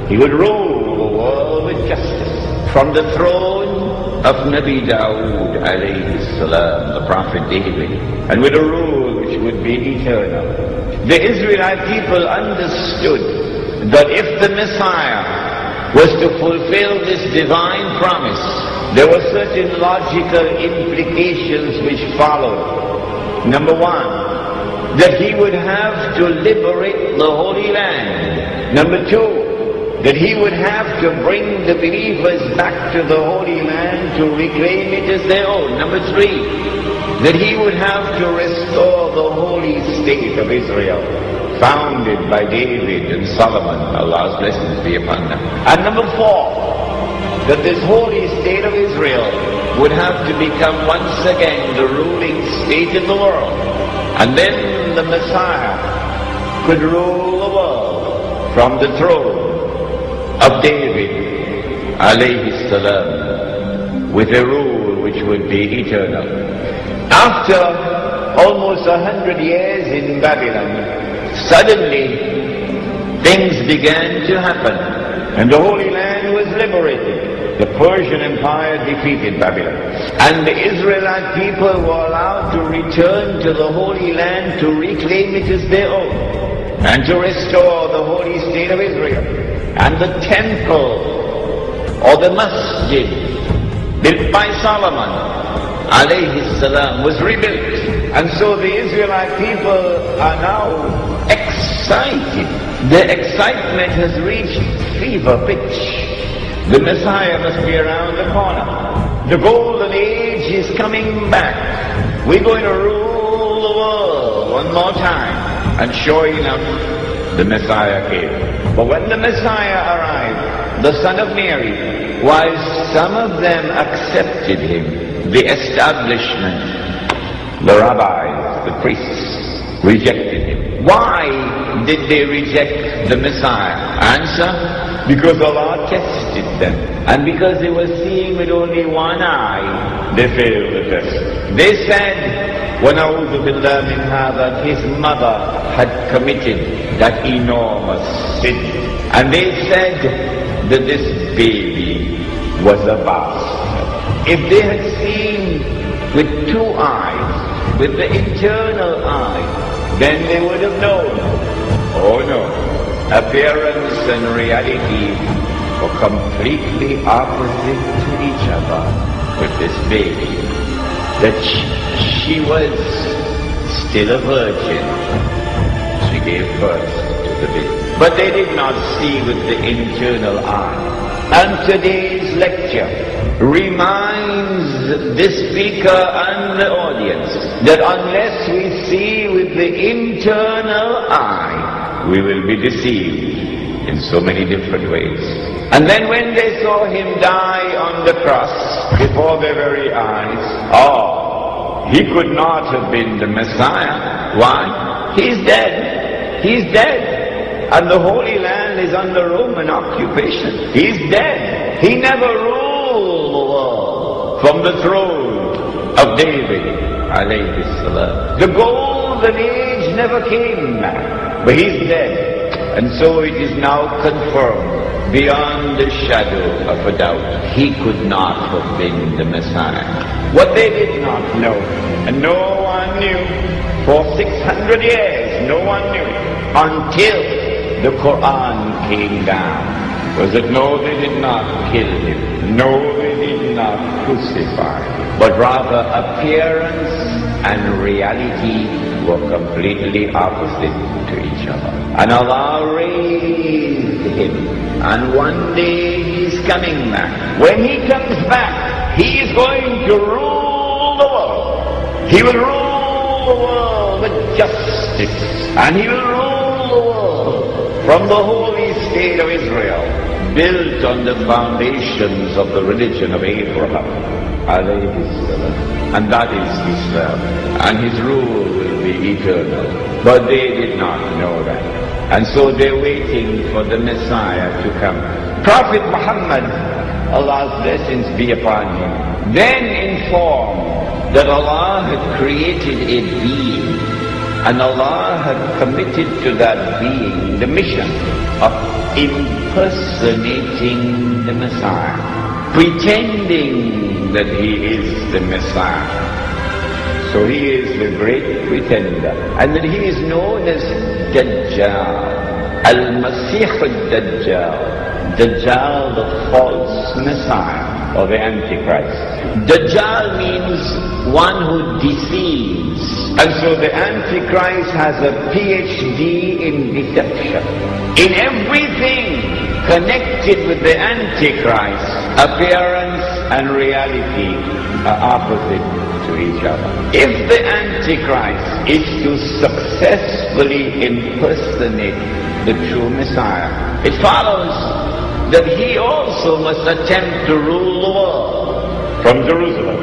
He would rule the world with justice. From the throne of Nabi Dawood alayhi salam, the prophet David, and with a rule which would be eternal. The Israelite people understood that if the Messiah was to fulfill this divine promise, there were certain logical implications which followed. Number one, that he would have to liberate the Holy Land. Number two, that he would have to bring the believers back to the Holy Land to reclaim it as their own. Number three, that he would have to restore the holy state of Israel, founded by David and Solomon, Allah's blessings be upon them. And number four, that this holy state of Israel would have to become once again the ruling state in the world. And then the Messiah could rule the world from the throne of David alayhi salam, with a rule which would be eternal. After almost 100 years in Babylon, suddenly things began to happen, and the Holy Land was liberated. The Persian Empire defeated Babylon, and the Israelite people were allowed to return to the Holy Land to reclaim it as their own, and to restore the holy state of Israel. And the temple, or the masjid, built by Solomon alayhi salam, was rebuilt. And so the Israelite people are now excited. The excitement has reached fever pitch. The Messiah must be around the corner. The golden age is coming back. We're going to rule the world one more time. And sure enough, the Messiah came. But when the Messiah arrived, the son of Mary, while some of them accepted him, the establishment, the rabbis, the priests, rejected him. Why did they reject the Messiah? Answer, because Allah tested them. And because they were seeing with only one eye, they failed the test. They said, وَنَعُوذُ بِاللَّهِ مِنْ هَذَا, his mother had committed that enormous sin. And they said that this baby was a bastard. If they had seen with two eyes, with the internal eye, then they would have known. Oh no, appearance and reality were completely opposite to each other with this baby. That she was still a virgin. She gave birth to the baby. But they did not see with the internal eye. And today's lecture reminds the speaker and the audience that unless we see with the internal eye, we will be deceived in so many different ways. And then when they saw him die on the cross before their very eyes, he could not have been the Messiah. Why? He's dead. He's dead. And the Holy Land is under Roman occupation. He's dead. He never ruled the world from the throne of David alayhi salam. The golden age never came back, but he's dead. And so it is now confirmed beyond the shadow of a doubt. He could not have been the Messiah. What they did not know, and no one knew, for 600 years no one knew, until the Quran came down, was that no, they did not kill him, no, they did not crucify him, but rather appearance and reality were completely opposite to each other. And Allah raised him, and one day he's coming back. When he comes back, he is going to rule the world. He will rule the world with justice, and he will rule the world from the holy state of Israel, built on the foundations of the religion of Abraham alayhi salam. And that is Islam, and his rule will be eternal. But they did not know that, and so they're waiting for the Messiah to come. Prophet Muhammad, Allah's blessings be upon him, then informed that Allah had created a being, And Allah had committed to that being the mission of impersonating the Messiah, pretending that he is the Messiah. So he is the great pretender, and that he is known as Deccal, Al-Masih al-Dajjal, Dajjal, the false Messiah, or the Antichrist. Dajjal means one who deceives, and so the Antichrist has a PhD in deception. In everything connected with the Antichrist, appearance and reality are opposite to each other. If the Antichrist is to successfully impersonate the true Messiah, it follows that he also must attempt to rule the world from Jerusalem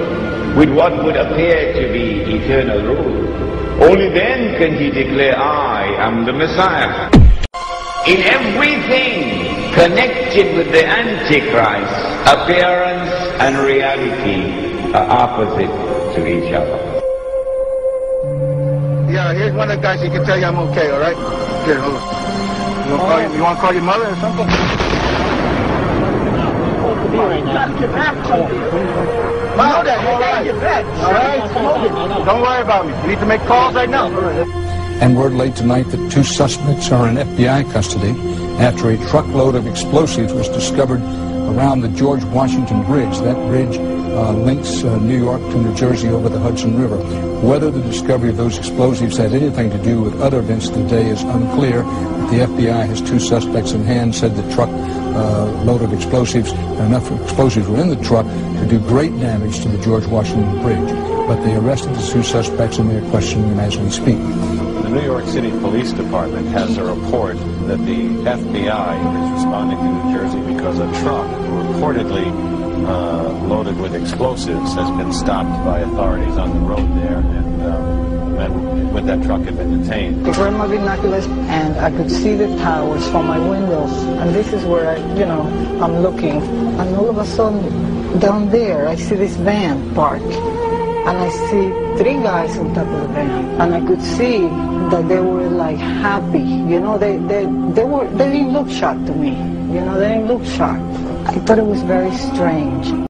with what would appear to be eternal rule. Only then can he declare, I am the Messiah. In everything connected with the Antichrist, appearance and reality are opposite to each other. Yeah, here's one of the guys who can tell you I'm okay, all right? Here, hold on. You want to call your mother or something? Mom, all right. All right? Don't worry about me. You need to make calls right now. And word late tonight that 2 suspects are in FBI custody after a truckload of explosives was discovered around the George Washington Bridge. That bridge links New York to New Jersey over the Hudson River. Whether the discovery of those explosives had anything to do with other events today is unclear. The FBI has 2 suspects in hand, said the truck load of explosives, enough explosives were in the truck to do great damage to the George Washington Bridge. But they arrested the 2 suspects and they are questioning them as we speak. The New York City Police Department has a report that the FBI is responding to New Jersey because a truck reportedly loaded with explosives has been stopped by authorities on the road there, and with that truck had been detained. I were my binoculars and I could see the towers from my windows, and this is where I'm looking, and all of a sudden down there I see this van parked, and I see 3 guys on top of the van, and I could see that they were like happy, they didn't look shocked to me, they didn't look shocked. I thought it was very strange.